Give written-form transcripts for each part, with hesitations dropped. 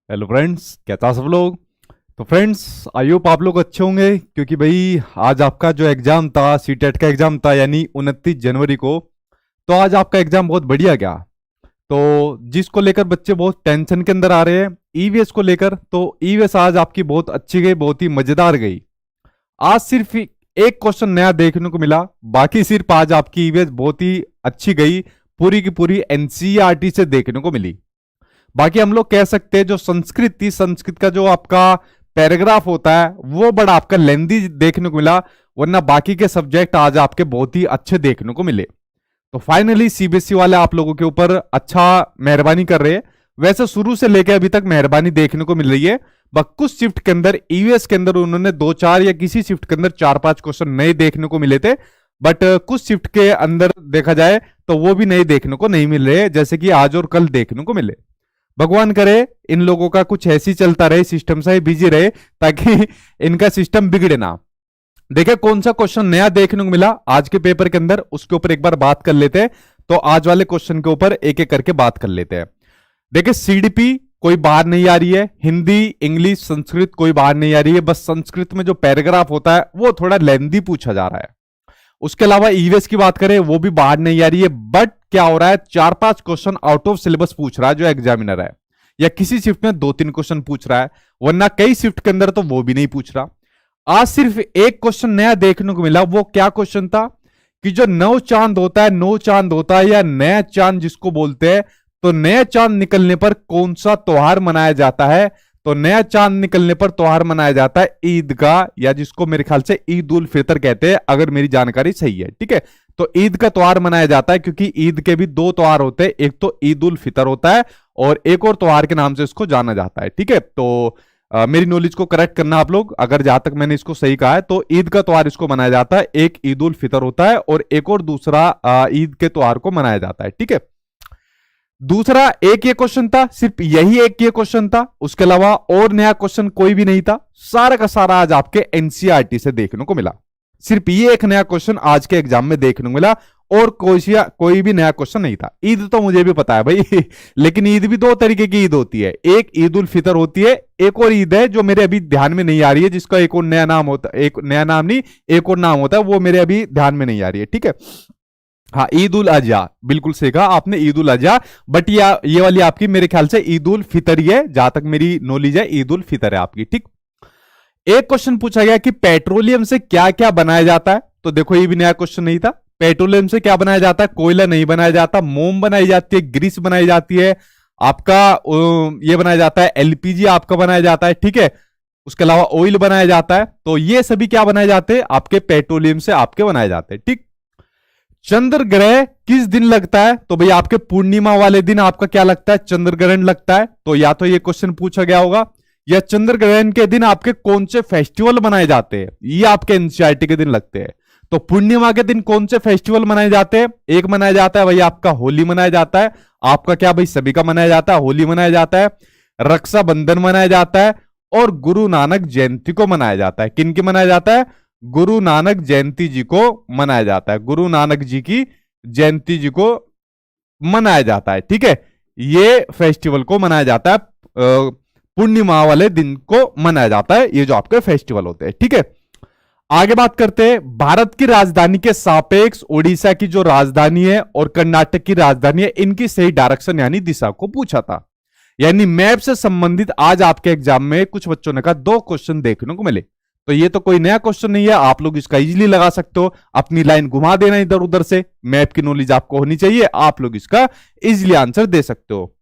Hello friends, कैसा सब लोग। तो फ्रेंड्स, आई होप आप लोग अच्छे होंगे क्योंकि भाई आज आपका जो एग्जाम था, सीटेट का एग्जाम था, यानी 29 जनवरी को। तो आज आपका एग्जाम बहुत बढ़िया गया। तो जिसको लेकर बच्चे बहुत टेंशन के अंदर आ रहे हैं, ईवीएस को लेकर, तो ईवीएस आज आपकी बहुत अच्छी गई, बहुत ही मजेदार गई। आज सिर्फ एक क्वेश्चन नया देखने को मिला, बाकी सिर्फ आज आपकी ईवीएस बहुत ही अच्छी गई, पूरी की पूरी एनसीईआरटी से देखने को मिली। बाकी हम लोग कह सकते हैं जो संस्कृत थी, संस्कृत का जो आपका पैराग्राफ होता है वो बड़ा आपका लेंदी देखने को मिला, वरना बाकी के सब्जेक्ट आज आपके बहुत ही अच्छे देखने को मिले। तो फाइनली सीबीएसई वाले आप लोगों के ऊपर अच्छा मेहरबानी कर रहे हैं। वैसे शुरू से लेकर अभी तक मेहरबानी देखने को मिल रही है, बस कुछ शिफ्ट के अंदर, ईवीएस के अंदर उन्होंने दो चार या किसी शिफ्ट के अंदर चार पांच क्वेश्चन नए देखने को मिले थे। बट कुछ शिफ्ट के अंदर देखा जाए तो वो भी नए देखने को नहीं मिल रहे, जैसे कि आज और कल देखने को मिले। भगवान करे इन लोगों का कुछ ऐसे ही चलता रहे, सिस्टम से बिजी रहे, ताकि इनका सिस्टम बिगड़े ना। देखिए कौन सा क्वेश्चन नया देखने को मिला आज के पेपर के अंदर, उसके ऊपर एक बार बात कर लेते हैं। तो आज वाले क्वेश्चन के ऊपर एक एक करके बात कर लेते हैं। देखिए सीडीपी कोई बाहर नहीं आ रही है, हिंदी इंग्लिश संस्कृत कोई बाहर नहीं आ रही है, बस संस्कृत में जो पैराग्राफ होता है वो थोड़ा लेंदी पूछा जा रहा है। उसके अलावा ईवीएस की बात करें वो भी बाहर नहीं आ रही है, बट क्या हो रहा है, चार पांच क्वेश्चन आउट ऑफ सिलेबस पूछ रहा है जो एग्जामिनर है, या किसी शिफ्ट में दो तीन क्वेश्चन पूछ रहा है, वरना कई शिफ्ट के अंदर तो वो भी नहीं पूछ रहा। आज सिर्फ एक क्वेश्चन नया देखने को मिला। वो क्या क्वेश्चन था कि जो नौ चांद होता है, नौ चांद होता है या नया चांद जिसको बोलते हैं, तो नया चांद निकलने पर कौन सा त्योहार मनाया जाता है। तो नया चांद निकलने पर त्योहार मनाया जाता है ईद का, या जिसको मेरे ख्याल से ईद उल फितर कहते हैं, अगर मेरी जानकारी सही है। ठीक है, तो ईद का त्योहार मनाया जाता है, क्योंकि ईद के भी दो त्योहार होते हैं, एक तो ईद उल फितर होता है और एक और त्योहार के नाम से इसको जाना जाता है। ठीक है, तो मेरी नॉलेज को करेक्ट करना आप लोग, अगर जहां तक मैंने इसको सही कहा है, तो ईद का त्योहार इसको मनाया जाता है, एक ईद उल फितर होता है और एक और दूसरा ईद के त्योहार को मनाया जाता है। ठीक है, दूसरा एक ये क्वेश्चन था, सिर्फ यही एक ये क्वेश्चन था, उसके अलावा और नया क्वेश्चन कोई भी नहीं था। सारा का सारा आज आपके एनसीईआरटी से देखने को मिला। सिर्फ ये एक नया क्वेश्चन आज के एग्जाम में देखने को मिला, और कोई भी नया क्वेश्चन नहीं था। ईद तो मुझे भी पता है भाई लेकिन ईद भी दो तरीके की ईद होती है, एक ईद उल फितर होती है, एक और ईद है जो मेरे अभी ध्यान में नहीं आ रही है, जिसका एक और नया नाम होता है, एक नया नाम नहीं, एक और नाम होता है, वो मेरे अभी ध्यान में नहीं आ रही है। ठीक है, हाँ, ईद उल अजहा, बिल्कुल सही कहा आपने, ईद उल अजहा। बट ये वाली आपकी मेरे ख्याल से ईद उल फितर ही है, जहां तक मेरी नॉलेज है ईद उल फितर है आपकी। ठीक, एक क्वेश्चन पूछा गया कि पेट्रोलियम से क्या क्या बनाया जाता है। तो देखो ये भी नया क्वेश्चन नहीं था। पेट्रोलियम से क्या बनाया जाता है, कोयला नहीं बनाया जाता, मोम बनाई जाती है, ग्रीस बनाई जाती है, आपका ये बनाया जाता है, एलपीजी आपका बनाया जाता है। ठीक है, उसके अलावा ऑयल बनाया जाता है। तो ये सभी क्या बनाए जाते हैं, आपके पेट्रोलियम से आपके बनाए जाते हैं। ठीक, चंद्र ग्रह किस दिन लगता है। तो भाई आपके पूर्णिमा वाले दिन आपका क्या लगता है, चंद्र ग्रहण लगता है। तो या तो ये क्वेश्चन पूछा गया होगा, या चंद्र ग्रहण के दिन आपके कौन से फेस्टिवल मनाए जाते हैं, ये आपके एनसीईआरटी के दिन लगते हैं। तो पूर्णिमा के दिन कौन से फेस्टिवल मनाए जाते हैं, एक मनाया जाता है भाई आपका होली मनाया जाता है, आपका क्या भाई सभी का मनाया जाता है, होली मनाया जाता है, रक्षाबंधन मनाया जाता है, और गुरु नानक जयंती को मनाया जाता है। किन की मनाया जाता है, गुरु नानक जयंती जी को मनाया जाता है, गुरु नानक जी की जयंती जी को मनाया जाता है। ठीक है, ये फेस्टिवल को मनाया जाता है, पूर्णिमा वाले दिन को मनाया जाता है, ये जो आपके फेस्टिवल होते हैं। ठीक है, आगे बात करते हैं। भारत की राजधानी के सापेक्ष उड़ीसा की जो राजधानी है और कर्नाटक की राजधानी है, इनकी सही डायरेक्शन यानी दिशा को पूछा था। यानी मैप से संबंधित आज आपके एग्जाम में कुछ बच्चों ने कहा दो क्वेश्चन देखने को मिले। तो ये तो कोई नया क्वेश्चन नहीं है, आप लोग इसका इजीली लगा सकते हो, अपनी लाइन घुमा देना इधर उधर से, मैप की नॉलेज आपको होनी चाहिए, आप लोग इसका इजीली आंसर दे सकते हो।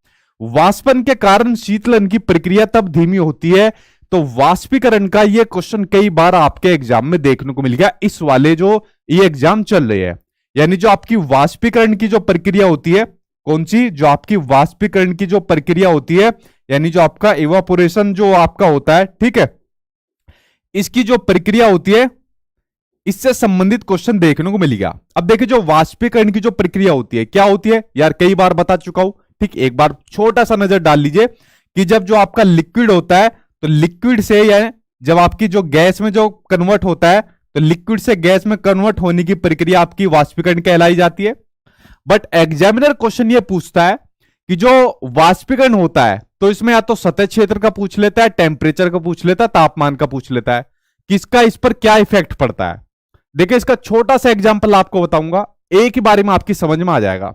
वाष्पन के कारण शीतलन की प्रक्रिया तब धीमी होती है। तो वाष्पीकरण का ये क्वेश्चन कई बार आपके एग्जाम में देखने को मिल गया, इस वाले जो ये एग्जाम चल रहे हैं। यानी जो आपकी वाष्पीकरण की जो प्रक्रिया होती है, कौन सी, जो आपकी वाष्पीकरण की जो प्रक्रिया होती है, यानी जो आपका इवापोरेशन जो आपका होता है, ठीक है, इसकी जो प्रक्रिया होती है, इससे संबंधित क्वेश्चन देखने को मिलेगा। अब देखिए जो वाष्पीकरण की जो प्रक्रिया होती है, क्या होती है यार, कई बार बता चुका हूं। ठीक, एक बार छोटा सा नजर डाल लीजिए कि जब जो आपका लिक्विड होता है, तो लिक्विड से या जब आपकी जो गैस में जो कन्वर्ट होता है, तो लिक्विड से गैस में कन्वर्ट होने की प्रक्रिया आपकी वाष्पीकरण कहलाई जाती है। बट एग्जामिनर क्वेश्चन ये पूछता है कि जो वाष्पीकरण होता है, तो इसमें या तो सतह क्षेत्र का पूछ लेता है, टेम्परेचर का पूछ लेता है, तापमान का पूछ लेता है, किसका इस पर क्या इफेक्ट पड़ता है। देखिए इसका छोटा सा एग्जांपल आपको बताऊंगा, एक ही बारे में आपकी समझ में आ जाएगा।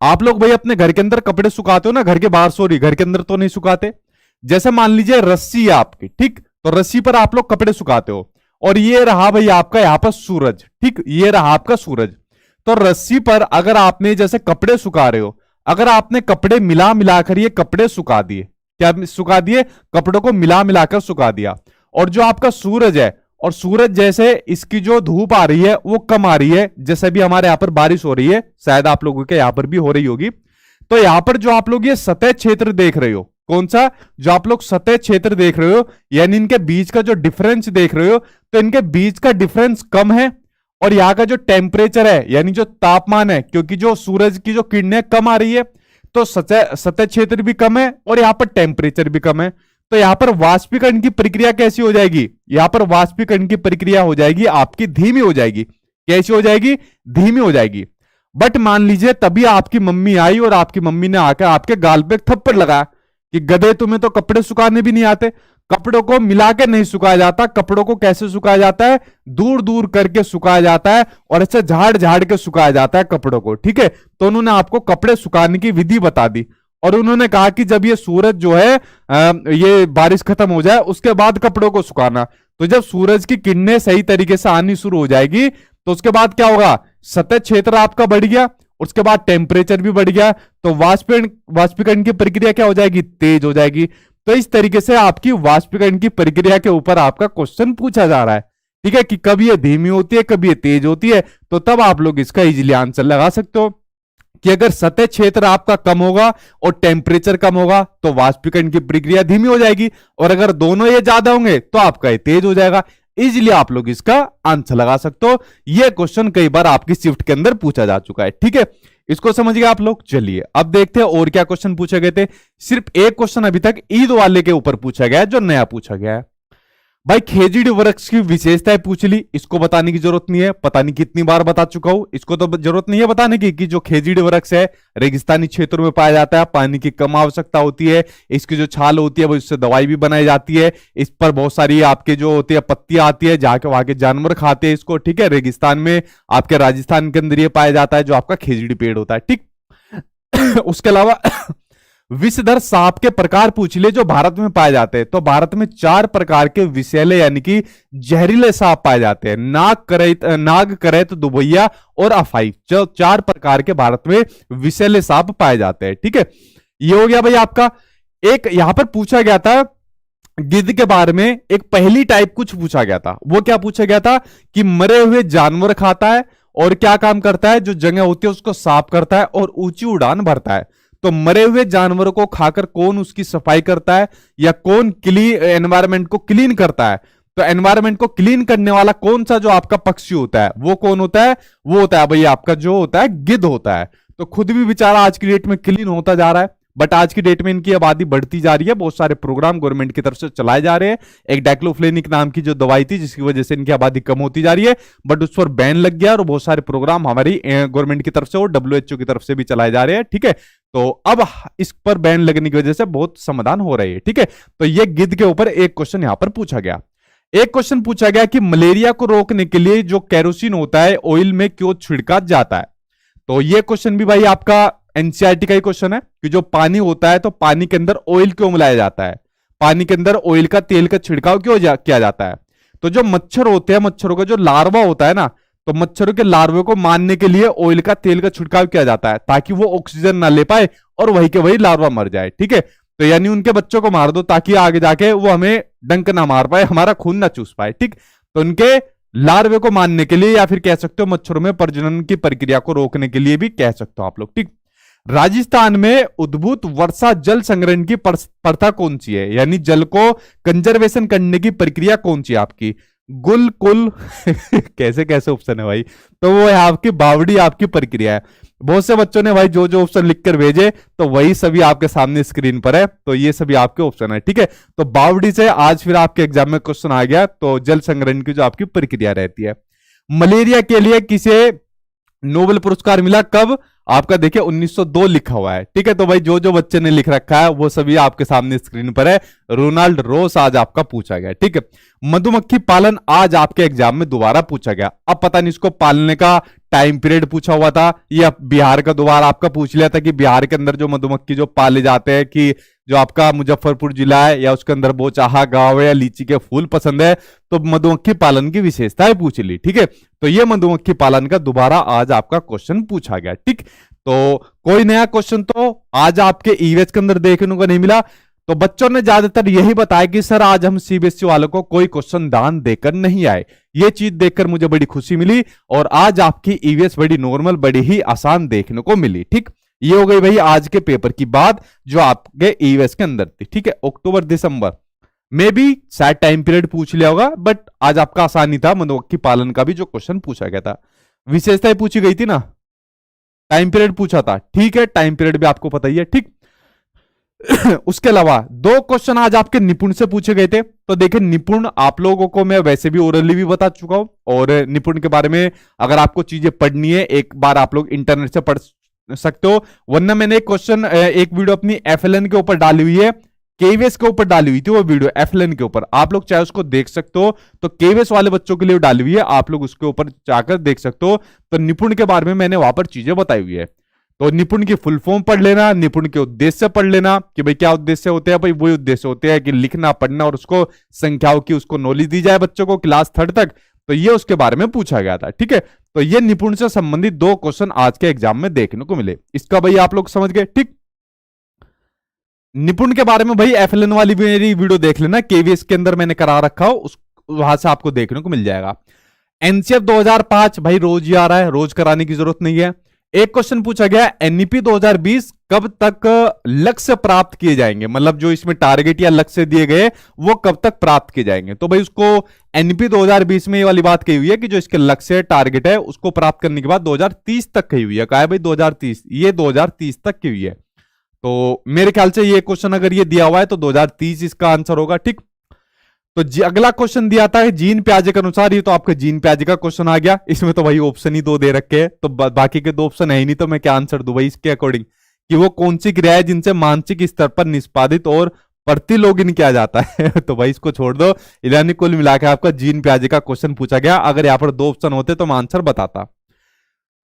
आप लोग भाई अपने घर के अंदर कपड़े सुखाते हो ना, घर के बाहर, सॉरी घर के अंदर तो नहीं सुखाते। जैसे मान लीजिए रस्सी है आपकी, ठीक, तो रस्सी पर आप लोग कपड़े सुखाते हो, और ये रहा भाई आपका यहां पर सूरज, ठीक, ये रहा आपका सूरज। तो रस्सी पर अगर आपने जैसे कपड़े सुखा रहे हो, अगर आपने कपड़े मिला मिलाकर ये कपड़े सुखा दिए, क्या सुखा दिए, कपड़ों को मिला मिलाकर सुखा दिया, और जो आपका सूरज है, और सूरज जैसे इसकी जो धूप आ रही है वो कम आ रही है, जैसे भी हमारे यहां पर बारिश हो रही है, शायद आप लोगों के यहां पर भी हो रही होगी। तो यहां पर जो आप लोग ये सतह क्षेत्र देख रहे हो, कौन सा, जो आप लोग सतह क्षेत्र देख रहे हो, यानी इनके बीच का जो डिफरेंस देख रहे हो, तो इनके बीच का डिफरेंस कम है, और यहां का जो टेम्परेचर है यानी जो तापमान है, क्योंकि जो सूरज की जो किरणें कम आ रही है, तो सतह क्षेत्र भी कम है और यहां पर टेम्परेचर भी कम है। तो यहां पर वाष्पीकरण की प्रक्रिया कैसी हो जाएगी, यहां पर वाष्पीकरण की प्रक्रिया हो जाएगी आपकी धीमी हो जाएगी। कैसी हो जाएगी, धीमी हो जाएगी। बट मान लीजिए तभी आपकी मम्मी आई और आपकी मम्मी ने आकर आपके गाल पे थप्पड़ लगाया कि गधे तुम्हें तो कपड़े सुखाने भी नहीं आते, कपड़ों को मिला के नहीं सुखाया जाता, कपड़ों को कैसे सुखाया जाता है, दूर दूर करके सुखाया जाता है, और ऐसे झाड़ झाड़ के सुखाया जाता है कपड़ों को, ठीक है। तो उन्होंने आपको कपड़े सुखाने की विधि बता दी, और उन्होंने कहा कि जब ये सूरज जो है ये बारिश खत्म हो जाए उसके बाद कपड़ों को सुखाना। तो जब सूरज की किरणें सही तरीके से आनी शुरू हो जाएगी तो उसके बाद क्या होगा, सतह क्षेत्र आपका बढ़ गया, उसके बाद टेम्परेचर भी बढ़ गया, तो वाष्पीकरण की प्रक्रिया क्या हो जाएगी, तेज हो जाएगी। तो इस तरीके से आपकी वाष्पीकरण की प्रक्रिया के ऊपर आपका क्वेश्चन पूछा जा रहा है, ठीक है, कि कब ये धीमी होती है, कब ये तेज होती है। तो तब आप लोग इसका इजीली आंसर लगा सकते हो कि अगर सतह क्षेत्र आपका कम होगा और टेम्परेचर कम होगा तो वाष्पीकरण की प्रक्रिया धीमी हो जाएगी, और अगर दोनों ये ज्यादा होंगे तो आपका ये तेज हो जाएगा। इजीली आप लोग इसका आंसर लगा सकते हो। यह क्वेश्चन कई बार आपकी शिफ्ट के अंदर पूछा जा चुका है, ठीक है, इसको समझ गए आप लोग। चलिए अब देखते हैं और क्या क्वेश्चन पूछे गए थे। सिर्फ एक क्वेश्चन अभी तक ईद वाले के ऊपर पूछा गया है, जो नया पूछा गया है। भाई खेजड़ी वृक्ष की विशेषताएं पूछ ली, इसको बताने की जरूरत नहीं है, पता नहीं कितनी बार बता चुका हूं, इसको तो जरूरत नहीं है बताने की कि जो खेजड़ी वृक्ष है रेगिस्तानी क्षेत्रों में पाया जाता है, पानी की कम आवश्यकता होती है, इसकी जो छाल होती है वो इससे दवाई भी बनाई जाती है, इस पर बहुत सारी आपके जो होती है पत्तियां आती है, जाके वहां के जानवर खाते हैं इसको, ठीक है। रेगिस्तान में आपके राजस्थान के अंदर ये पाया जाता है, जो आपका खेजड़ी पेड़ होता है, ठीक। उसके अलावा विषधर सांप के प्रकार पूछ लिए जो भारत में पाए जाते हैं, तो भारत में 4 प्रकार के विषैले यानी कि जहरीले सांप पाए जाते हैं, नाग, करैत, दुबैया और अफाई, जो 4 प्रकार के भारत में विषैले सांप पाए जाते हैं, ठीक है। ये हो गया भाई आपका। एक यहां पर पूछा गया था गिद्ध के बारे में, एक पहली टाइप कुछ पूछा गया था। वो क्या पूछा गया था कि मरे हुए जानवर खाता है और क्या काम करता है, जो जगह होती है उसको साफ करता है और ऊंची उड़ान भरता है। तो मरे हुए जानवरों को खाकर कौन उसकी सफाई करता है, या कौन एनवायरमेंट को क्लीन करता है। तो एनवायरमेंट को क्लीन करने वाला कौन सा जो आपका पक्षी होता है, वो कौन होता है, वो होता है भाई आपका जो होता है गिद्ध होता है। तो खुद भी बेचारा आज की डेट में क्लीन होता जा रहा है, बट आज की डेट में इनकी आबादी बढ़ती जा रही है, बहुत सारे प्रोग्राम गवर्नमेंट की तरफ से चलाए जा रहे हैं। एक डाइक्लोफिनेक नाम की जो दवाई थी जिसकी वजह से इनकी आबादी कम होती जा रही है, बट उस पर बैन लग गया, और बहुत सारे प्रोग्राम हमारी गवर्नमेंट की तरफ से और WHO की तरफ से भी चलाए जा रहे हैं, ठीक है। तो अब इस पर बैन लगने की वजह से बहुत समाधान हो रही है, ठीक है। तो ये गिद्ध के ऊपर एक क्वेश्चन यहां पर पूछा गया। एक क्वेश्चन पूछा गया कि मलेरिया को रोकने के लिए जो केरोसिन होता है ऑयल में क्यों छिड़का जाता है। तो ये क्वेश्चन भी भाई आपका एनसीईआरटी का ही क्वेश्चन है कि जो पानी होता है तो पानी के अंदर ऑयल क्यों मिलाया जाता है, पानी के अंदर ऑयल का तेल का छिड़काव क्यों किया जाता है। तो जो मच्छर होते हैं, मच्छरों का जो लार्वा होता है ना, तो मच्छरों के लार्वे को मारने के लिए ऑयल का तेल का छिड़काव किया जाता है ताकि वो ऑक्सीजन ना ले पाए और वही के वही लार्वा मर जाए, ठीक है। तो यानी उनके बच्चों को मार दो ताकि आगे जाके वो हमें डंक ना मार पाए, हमारा खून ना चूस पाए, ठीक। तो उनके लार्वे को मारने के लिए, या फिर कह सकते हो मच्छरों में प्रजनन की प्रक्रिया को रोकने के लिए भी कह सकते हो आप लोग, ठीक। राजस्थान में उद्भूत वर्षा जल संग्रहण की प्रथा कौन सी है, यानी जल को कंजर्वेशन करने की प्रक्रिया कौन सी है आपकी, गुल, कुल कैसे कैसे ऑप्शन है भाई। तो वो है आपकी बावड़ी आपकी प्रक्रिया है। बहुत से बच्चों ने भाई जो जो ऑप्शन लिखकर भेजे तो वही सभी आपके सामने स्क्रीन पर है, तो ये सभी आपके ऑप्शन है, ठीक है। तो बावड़ी से आज फिर आपके एग्जाम में क्वेश्चन आ गया, तो जल संग्रहण की जो आपकी प्रक्रिया रहती है। मलेरिया के लिए किसे नोबेल पुरस्कार मिला, कब, आपका देखिए 1902 लिखा हुआ है। ठीक है, तो भाई जो जो बच्चे ने लिख रखा है वो सभी आपके सामने स्क्रीन पर है। रोनाल्ड रोस आज आपका पूछा गया। ठीक है, मधुमक्खी पालन आज आपके एग्जाम में दोबारा पूछा गया। अब पता नहीं इसको पालने का टाइम पीरियड पूछा हुआ था या बिहार का दोबारा आपका पूछ लिया था कि बिहार के अंदर जो मधुमक्खी जो पाले जाते हैं, कि जो आपका मुजफ्फरपुर जिला है या उसके अंदर बोचाहा गांव है या लीची के फूल पसंद है, तो मधुमक्खी पालन की विशेषताएं पूछ ली। ठीक है, तो ये मधुमक्खी पालन का दोबारा आज आपका क्वेश्चन पूछा गया। ठीक, तो कोई नया क्वेश्चन तो आज आपके ईवीएस के अंदर देखने को नहीं मिला। तो बच्चों ने ज्यादातर यही बताया कि सर आज हम सीबीएसई वालों को कोई क्वेश्चन दान देकर नहीं आए। ये चीज देखकर मुझे बड़ी खुशी मिली और आज आपकी ईवीएस बड़ी नॉर्मल, बड़ी ही आसान देखने को मिली। ठीक, ये हो गई भाई आज के पेपर की बात जो आपके ईवीएस के अंदर थी। ठीक है, अक्टूबर दिसंबर में भी शायद टाइम पीरियड पूछ लिया होगा, बट आज आपका आसानी था, मधुमक्खी पालन का भी जो क्वेश्चन पूछा गया था, विशेषताएं पूछी गई थी ना, टाइम पीरियड पूछा था। ठीक है, टाइम पीरियड भी आपको पता ही है। ठीक, उसके अलावा दो क्वेश्चन आज आपके निपुण से पूछे गए थे। तो देखिए निपुण आप लोगों को मैं वैसे भी ओरली भी बता चुका हूं, और निपुण के बारे में अगर आपको चीजें पढ़नी है एक बार आप लोग इंटरनेट से पढ़ सकते हो, वरना मैंने एक क्वेश्चन एक वीडियो अपनी एफएलएन के ऊपर डाली हुई है, केवीएस के ऊपर डाली हुई थी वो वीडियो एफएलएन के ऊपर, आप लोग चाहे उसको देख सकते हो। तो केवीएस वाले बच्चों के लिए डाली हुई है, आप लोग उसके ऊपर जाकर देख सकते हो। तो निपुण के बारे में मैंने वहां पर चीजें बताई हुई है। तो निपुण की फुल फॉर्म पढ़ लेना, निपुण के उद्देश्य पढ़ लेना कि भाई क्या उद्देश्य होते हैं। भाई वही उद्देश्य होते हैं कि लिखना पढ़ना और उसको संख्याओं की उसको नॉलेज दी जाए बच्चों को क्लास 3rd तक। तो ये उसके बारे में पूछा गया था। ठीक है, तो ये निपुण से संबंधित दो क्वेश्चन आज के एग्जाम में देखने को मिले, इसका भाई आप लोग समझ गए। ठीक, निपुण के बारे में भाई एफएलएन वाली मेरी वीडियो देख लेना, केवीएस के अंदर मैंने करा रखा हो, उस वहां से आपको देखने को मिल जाएगा। एनसीएफ 2005 भाई रोज ही आ रहा है, रोज कराने की जरूरत नहीं है। एक क्वेश्चन पूछा गया एनईपी 2020 कब तक लक्ष्य प्राप्त किए जाएंगे, मतलब जो इसमें टारगेट या लक्ष्य दिए गए वो कब तक प्राप्त किए जाएंगे। तो भाई उसको एनईपी 2020 में ये वाली बात कही हुई है कि जो इसके लक्ष्य टारगेट है उसको प्राप्त करने के बाद 2030 तक कही हुई है। कहा है भाई 2030, ये 2030 तक की हुई है। तो मेरे ख्याल से ये क्वेश्चन अगर ये दिया हुआ है तो 2030 इसका आंसर होगा। ठीक, तो अगला क्वेश्चन दिया था जीन प्याजे के अनुसार, ये तो आपका जीन प्याजे का क्वेश्चन आ गया। इसमें तो भाई ऑप्शन ही 2 दे रखे हैं, तो बाकी के 2 ऑप्शन है ही नहीं, तो मैं क्या आंसर दूं भाई इसके अकॉर्डिंग, कि वो कौन सी क्रिया है जिनसे मानसिक स्तर पर निष्पादित और प्रतिलोगिन किया जाता है। तो भाई इसको छोड़ दो, यानी कुल मिलाकर आपका जीन प्याजे का क्वेश्चन पूछा गया। अगर यहाँ पर 2 ऑप्शन होते तो मैं आंसर बताता।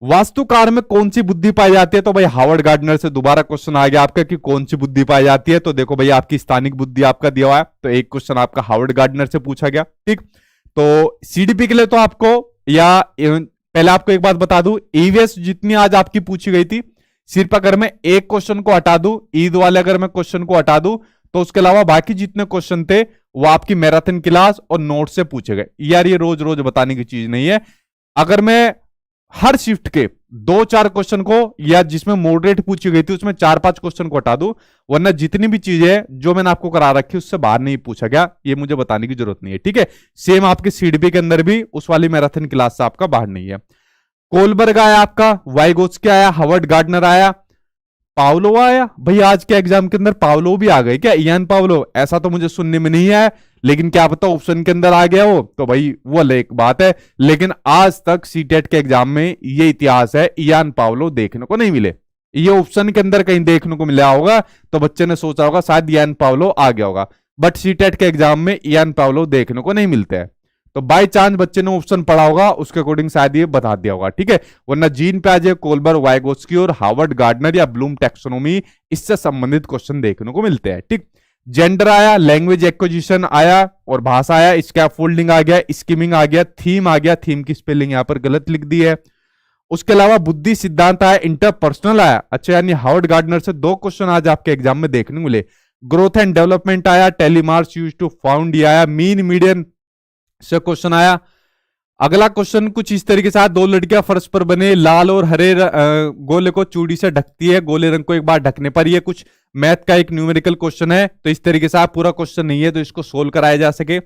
वास्तुकार में कौन सी बुद्धि पाई जाती है, तो भाई हार्वर्ड गार्डनर से दोबारा क्वेश्चन आ गया आपका कि कौन सी बुद्धि पाई जाती है। तो देखो भाई आपकी स्थानिक बुद्धि आपका दिया हुआ है, तो एक क्वेश्चन आपका हार्वर्ड गार्डनर से पूछा गया। ठीक, तो सीडीपी के लिए तो आपको, या पहले आपको एक बात बता दूं, ईवीएस जितनी आज आपकी पूछी गई थी, सिर्फ अगर मैं एक क्वेश्चन को हटा दूं, ईद वाले अगर मैं क्वेश्चन को हटा दूं, तो उसके अलावा बाकी जितने क्वेश्चन थे वो आपकी मैराथन क्लास और नोट से पूछे गए। यार ये रोज रोज बताने की चीज नहीं है। अगर मैं हर शिफ्ट के 2-4 क्वेश्चन को, या जिसमें मॉडरेट पूछी गई थी उसमें 4-5 क्वेश्चन को हटा दूं, वरना जितनी भी चीजें जो मैंने आपको करा रखी उससे बाहर नहीं पूछा गया, ये मुझे बताने की जरूरत नहीं है। ठीक है, सेम आपके सीडीपी के अंदर भी उस वाली मैराथन क्लास से आपका बाहर नहीं है। कोलबर्ग आया आपका, वाइगोत्स्की आया, हार्वर्ड गार्डनर आया, पावलो आया। भाई आज के एग्जाम के अंदर पावलो भी आ गए क्या, इयान पावलो? ऐसा तो मुझे सुनने में नहीं आया, लेकिन क्या पता ऑप्शन के अंदर आ गया हो, तो भाई वो एक बात है। लेकिन आज तक सीटेट के एग्जाम में ये इतिहास है, इयान पावलो देखने को नहीं मिले। ये ऑप्शन के अंदर कहीं देखने को मिला होगा तो बच्चे ने सोचा होगा शायद इयान पावलो आ गया होगा, बट सीटेट के एग्जाम में इयान पावलो देखने को नहीं मिलते हैं। तो बाई चांस बच्चे ने ऑप्शन पढ़ा होगा, उसके अकॉर्डिंग शायद ये बता दिया होगा। ठीक है, वरना जीन प्याजे, कोलबर्ग, वाइगोत्स्की और हार्वर्ड गार्डनर या ब्लूम टैक्सोनॉमी, इससे संबंधित क्वेश्चन देखने को मिलते हैं। ठीक, जेंडर आया, लैंग्वेज एक्विजिशन आया और भाषा आया, स्कैफोल्डिंग आ गया, स्कीमिंग आ गया, थीम आ गया, थीम की स्पेलिंग यहां पर गलत लिख दी है। उसके अलावा बुद्धि सिद्धांत आया, इंटरपर्सनल आया। अच्छा, यानी हार्वर्ड गार्डनर से 2 क्वेश्चन आज आपके एग्जाम में देखने को मिले। ग्रोथ एंड डेवलपमेंट आया, टेलीमार्स यूज्ड टू फाउंड आया, मीन मीडियन से क्वेश्चन आया। अगला क्वेश्चन कुछ इस तरीके से, 2 लड़कियां फर्श पर बने लाल और हरे गोले को चूड़ी से ढकती है, गोले रंग को एक बार ढकने पर। ये कुछ मैथ का एक न्यूमेरिकल क्वेश्चन है, तो इस तरीके से, आप पूरा क्वेश्चन नहीं है तो इसको सोल्व कराया जा सके।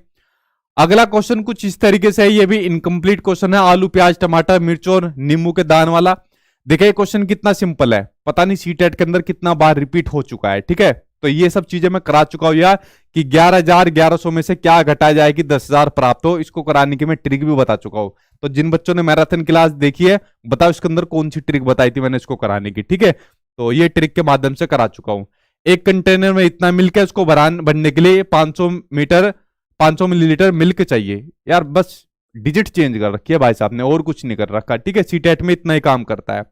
अगला क्वेश्चन कुछ इस तरीके से है, ये भी इनकम्प्लीट क्वेश्चन है, आलू प्याज टमाटर मिर्च और नींबू के दान वाला। देखिए क्वेश्चन कितना सिंपल है, पता नहीं सीटेट के अंदर कितना बार रिपीट हो चुका है। ठीक है, तो ये सब चीजें मैं करा चुका हूं यार, कि 11,1100 में से क्या घटाया जाए कि 10,000 प्राप्त हो, इसको कराने की मैं ट्रिक भी बता चुका हूं। तो जिन बच्चों ने मैराथन क्लास देखी है, बताओ इसके अंदर कौन सी ट्रिक बताई थी मैंने इसको कराने की, ठीक है। तो ये ट्रिक के माध्यम से करा चुका हूं। एक कंटेनर में इतना मिल्क है, उसको भरने के लिए 500 मिलीलीटर मिल्क चाहिए यार, बस डिजिट चेंज कर रखी है भाई साहब ने, और कुछ नहीं कर रखा, ठीक है। सीटेट में इतना ही काम करता है।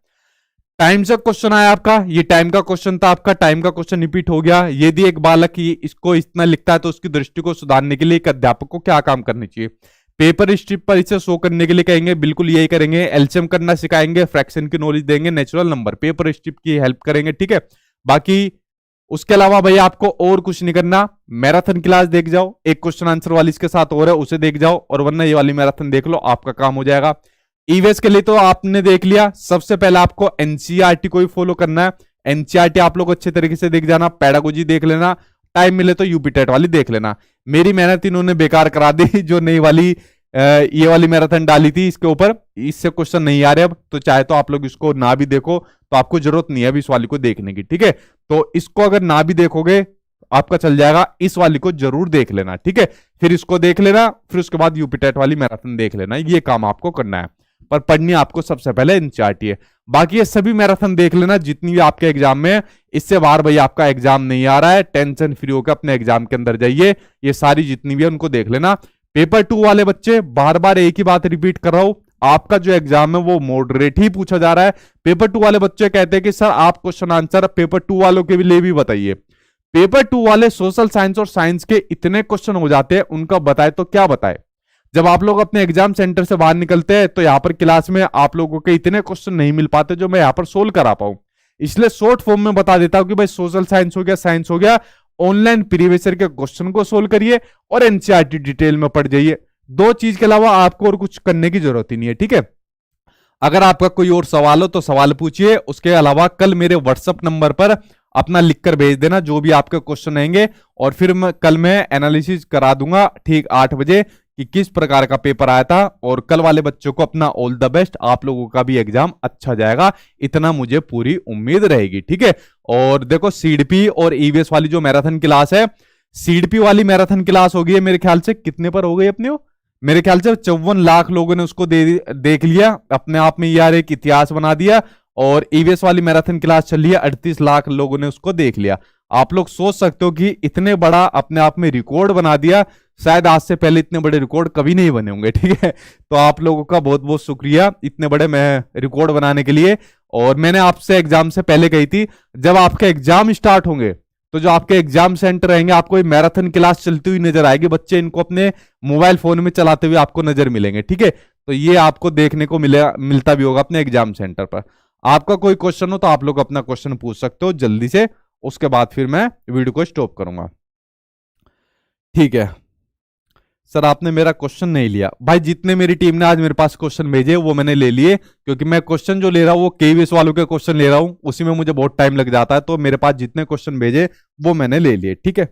टाइम से क्वेश्चन आया आपका, ये टाइम का क्वेश्चन था आपका, टाइम का क्वेश्चन रिपीट हो गया। यदि एक बालक इसको इतना लिखता है तो उसकी दृष्टि को सुधारने के लिए एक अध्यापक को क्या काम करनी चाहिए? पेपर स्ट्रिप पर इसे शो करने के लिए कहेंगे, बिल्कुल यही करेंगे। एलसीएम करना सिखाएंगे, फ्रैक्शन की नॉलेज देंगे, नेचुरल नंबर पेपर स्ट्रिप की हेल्प करेंगे, ठीक है। बाकी उसके अलावा भाई आपको और कुछ नहीं करना। मैराथन क्लास देख जाओ, एक क्वेश्चन आंसर वाली इसके साथ और है, उसे देख जाओ, और वरना ये वाली मैराथन देख लो, आपका काम हो जाएगा। ईवीएस के लिए तो आपने देख लिया। सबसे पहले आपको एनसीईआरटी को ही फॉलो करना है। एनसीईआरटी आप लोग अच्छे तरीके से देख जाना, पेडागोजी देख लेना, टाइम मिले तो यूपी टेट वाली देख लेना। मेरी मेहनत इन्होंने बेकार करा दी, जो नई वाली ये वाली मैराथन डाली थी इसके ऊपर, इससे क्वेश्चन नहीं आ रहे अब, तो चाहे तो आप लोग इसको ना भी देखो, तो आपको जरूरत नहीं है अभी इस वाली को देखने की, ठीक है। तो इसको अगर ना भी देखोगे आपका चल जाएगा, इस वाली को जरूर देख लेना, ठीक है। फिर इसको देख लेना, फिर उसके बाद यूपी टेट वाली मैराथन देख लेना, ये काम आपको करना है। पर पढ़नी आपको सबसे पहले एनसीईआरटी है। बाकी ये सभी मैराथन देख लेना जितनी भी आपके एग्जाम में, इससे बाहर भाई आपका एग्जाम नहीं आ रहा है, टेंशन फ्री होकर अपने एग्जाम के अंदर जाइए। ये सारी जितनी भी है उनको देख लेना। पेपर 2 वाले बच्चे, बार बार एक ही बात रिपीट कर रहा हूं, आपका जो एग्जाम है वो मॉडरेट ही पूछा जा रहा है। पेपर 2 वाले बच्चे कहते हैं कि सर आप क्वेश्चन आंसर पेपर 2 वालों के लिए भी बताइए। पेपर 2 वाले सोशल साइंस और साइंस के इतने क्वेश्चन हो जाते हैं, उनका बताए तो क्या बताए। जब आप लोग अपने एग्जाम सेंटर से बाहर निकलते हैं तो यहाँ पर क्लास में आप लोगों के इतने क्वेश्चन नहीं मिल पाते जो मैं यहाँ पर सोल्व करा पाऊं, इसलिए शॉर्ट फॉर्म में बता देता हूं कि भाई सोशल साइंस हो गया, साइंस हो गया, ऑनलाइन प्रीवियस ईयर के क्वेश्चन को सोल्व करिए और एनसीईआरटी डिटेल में पढ़ जाइए। दो चीज के अलावा आपको और कुछ करने की जरूरत ही नहीं है, ठीक है। अगर आपका कोई और सवाल हो तो सवाल पूछिए, उसके अलावा कल मेरे व्हाट्सएप नंबर पर अपना लिखकर भेज देना जो भी आपके क्वेश्चन आएंगे, और फिर कल मैं एनालिसिस करा दूंगा ठीक 8 बजे कि किस प्रकार का पेपर आया था। और कल वाले बच्चों को अपना ऑल द बेस्ट, आप लोगों का भी एग्जाम अच्छा जाएगा, इतना मुझे पूरी उम्मीद रहेगी, ठीक है। और देखो सीडीपी और ईवीएस वाली जो मैराथन क्लास है, सीडीपी वाली मैराथन क्लास होगी है मेरे ख्याल से कितने पर हो गई अपने, मेरे ख्याल से 54 लाख लोगों ने उसको देख लिया, अपने आप में यार एक इतिहास बना दिया। और ईवीएस वाली मैराथन क्लास चल रही है, 38 लाख लोगों ने उसको देख लिया। आप लोग सोच सकते हो कि इतने बड़ा अपने आप में रिकॉर्ड बना दिया, शायद आज से पहले इतने बड़े रिकॉर्ड कभी नहीं बने होंगे, ठीक है। तो आप लोगों का बहुत बहुत शुक्रिया इतने बड़े मैं रिकॉर्ड बनाने के लिए। और मैंने आपसे एग्जाम से पहले कही थी, जब आपके एग्जाम स्टार्ट होंगे तो जो आपके एग्जाम सेंटर रहेंगे आपको मैराथन क्लास चलती हुई नजर आएगी, बच्चे इनको अपने मोबाइल फोन में चलाते हुए आपको नजर मिलेंगे, ठीक है। तो ये आपको देखने को मिलता भी होगा अपने एग्जाम सेंटर पर। आपका कोई क्वेश्चन हो तो आप लोग अपना क्वेश्चन पूछ सकते हो जल्दी से, उसके बाद फिर मैं वीडियो को स्टॉप करूंगा, ठीक है। सर आपने मेरा क्वेश्चन नहीं लिया। भाई जितने मेरी टीम ने आज मेरे पास क्वेश्चन भेजे वो मैंने ले लिए, क्योंकि मैं क्वेश्चन जो ले रहा हूं वो केवीएस वालों के क्वेश्चन ले रहा हूं, उसी में मुझे बहुत टाइम लग जाता है, तो मेरे पास जितने क्वेश्चन भेजे वो मैंने ले लिए, ठीक है।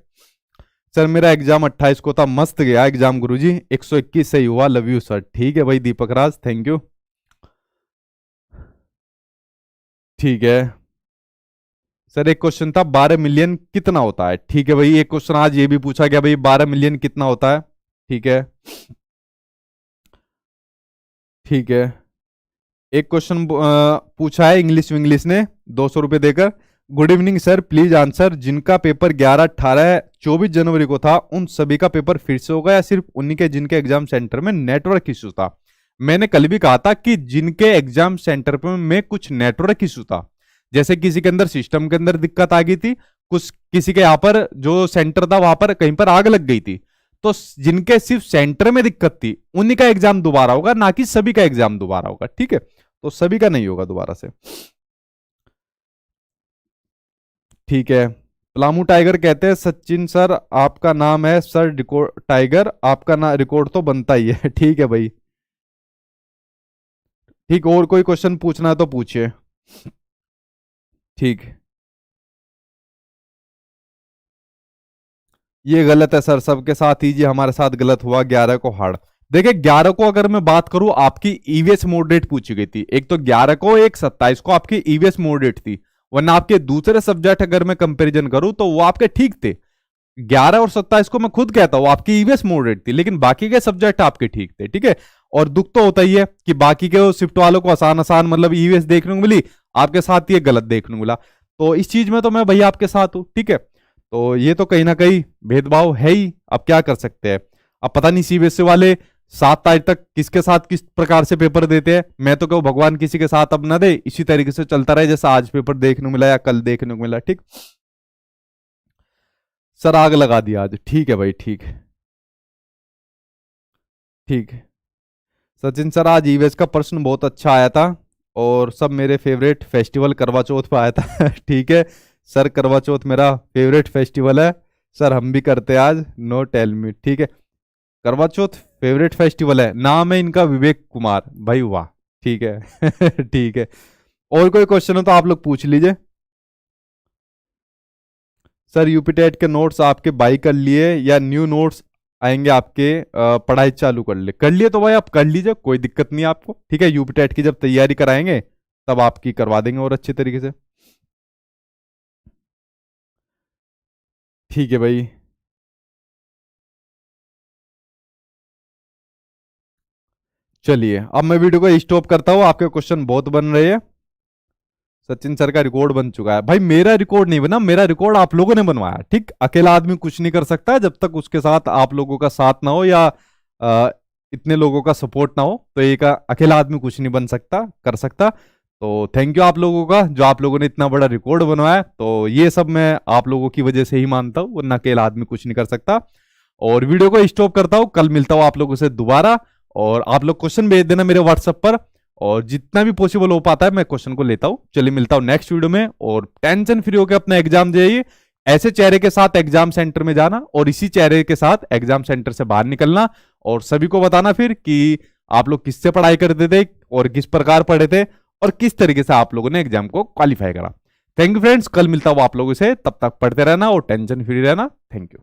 सर मेरा एग्जाम 28 को था, मस्त गया एग्जाम गुरुजी, 121 सही हुआ, लव यू सर। ठीक है भाई दीपक राज, थैंक यू, ठीक है। सर एक क्वेश्चन था 12 मिलियन कितना होता है, ठीक है भाई। एक क्वेश्चन आज ये भी पूछा गया भाई 12 मिलियन कितना होता है, ठीक है, ठीक है। एक क्वेश्चन पूछा है इंग्लिश विंग्लिश ने 200 रुपए देकर। Good evening sir, please answer, जिनका पेपर 11, 18, 24 जनवरी को था उन सभी का पेपर फिर से होगा या सिर्फ उन्हीं के जिनके एग्जाम सेंटर में नेटवर्क इशू था? मैंने कल भी कहा था कि जिनके एग्जाम सेंटर में कुछ नेटवर्क इशू था, जैसे किसी के अंदर सिस्टम के अंदर दिक्कत आ गई थी, कुछ किसी के यहाँ पर जो सेंटर था वहां पर कहीं पर आग लग गई थी, तो जिनके सिर्फ सेंटर में दिक्कत थी उन्हीं का एग्जाम दोबारा होगा, ना कि सभी का एग्जाम दोबारा होगा, ठीक है। तो सभी का नहीं होगा दोबारा से, ठीक है। पलामू टाइगर कहते हैं सचिन सर आपका नाम है सर टाइगर, आपका ना रिकॉर्ड तो बनता ही है, ठीक है भाई, ठीक। और कोई क्वेश्चन पूछना है तो पूछिए, ठीक। ये गलत है सर, सबके साथ हीजिए, हमारे साथ गलत हुआ, 11 को हार्ड। देखिए 11 को अगर मैं बात करूं आपकी ईवीएस मॉडरेट पूछी गई थी, एक तो 11 को, एक 27 को आपकी ईवीएस मॉडरेट थी, वरना आपके दूसरे सब्जेक्ट अगर मैं कंपैरिजन करूं तो वो आपके ठीक थे। 11 और 27 को मैं खुद कहता हूं आपकी ईवीएस मॉडरेट थी, लेकिन बाकी के सब्जेक्ट आपके ठीक थे, ठीक है। और दुख तो होता ही है कि बाकी के शिफ्ट वालों को आसान आसान मतलब ईवीएस देखने को मिली, आपके साथ ये गलत देखने को मिला। तो इस चीज में तो मैं भैया आपके साथ हूँ, ठीक है। तो ये तो कहीं ना कहीं भेदभाव है ही, अब क्या कर सकते हैं। अब पता नहीं सीबीएसई वाले 7 तारीख तक किसके साथ किस प्रकार से पेपर देते हैं। मैं तो कहूँ भगवान किसी के साथ अब ना दे, इसी तरीके से चलता रहे जैसा आज पेपर देखने को मिला या कल देखने को मिला, ठीक। सर आग लगा दिया आज, ठीक है भाई, ठीक है, ठीक है। सचिन सर आज ईवीएस का प्रश्न बहुत अच्छा आया था और सब मेरे फेवरेट फेस्टिवल करवा चौथ पे आया था ठीक है सर, करवा चौथ मेरा फेवरेट फेस्टिवल है सर, हम भी करते हैं आज, नो टेल मी, ठीक है। करवा चौथ फेवरेट फेस्टिवल है, नाम है इनका विवेक कुमार भाई, वाह, ठीक है ठीक है। और कोई क्वेश्चन हो तो आप लोग पूछ लीजिए। सर यूपीटेट के नोट्स आपके बाई कर लिए या न्यू नोट्स आएंगे आपके, पढ़ाई चालू कर लिए तो भाई आप कर लीजिए, कोई दिक्कत नहीं है आपको, ठीक है। यूपीटेट की जब तैयारी कराएंगे तब आपकी करवा देंगे और अच्छे तरीके से, ठीक है भाई। चलिए अब मैं वीडियो को स्टॉप करता हूँ, आपके क्वेश्चन बहुत बन रहे हैं। सचिन सर का रिकॉर्ड बन चुका है भाई, मेरा रिकॉर्ड नहीं बना, मेरा रिकॉर्ड आप लोगों ने बनवाया, ठीक। अकेला आदमी कुछ नहीं कर सकता जब तक उसके साथ आप लोगों का साथ ना हो या अ, इतने लोगों का सपोर्ट ना हो, तो एक अकेला आदमी कुछ नहीं बन सकता, कर सकता। तो थैंक यू आप लोगों का, जो आप लोगों ने इतना बड़ा रिकॉर्ड बनवाया, तो ये सब मैं आप लोगों की वजह से ही मानता हूँ, वरना अकेला आदमी कुछ नहीं कर सकता। और वीडियो को स्टॉप करता हूँ, कल मिलता हूँ आप लोगों से दोबारा, और आप लोग क्वेश्चन भेज देना मेरे व्हाट्सएप पर, और जितना भी पॉसिबल हो पाता है मैं क्वेश्चन को लेता हूं। चलिए मिलता हूं नेक्स्ट वीडियो में, और टेंशन फ्री होकर अपना एग्जाम जाइए, ऐसे चेहरे के साथ एग्जाम सेंटर में जाना और इसी चेहरे के साथ एग्जाम सेंटर से बाहर निकलना, और सभी को बताना फिर कि आप लोग किससे पढ़ाई करते थे और किस प्रकार पढ़े थे और किस तरीके से आप लोगों ने एग्जाम को क्वालिफाई करा। थैंक यू फ्रेंड्स, कल मिलता हूं आप लोगों से, तब तक पढ़ते रहना और टेंशन फ्री रहना। Thank you.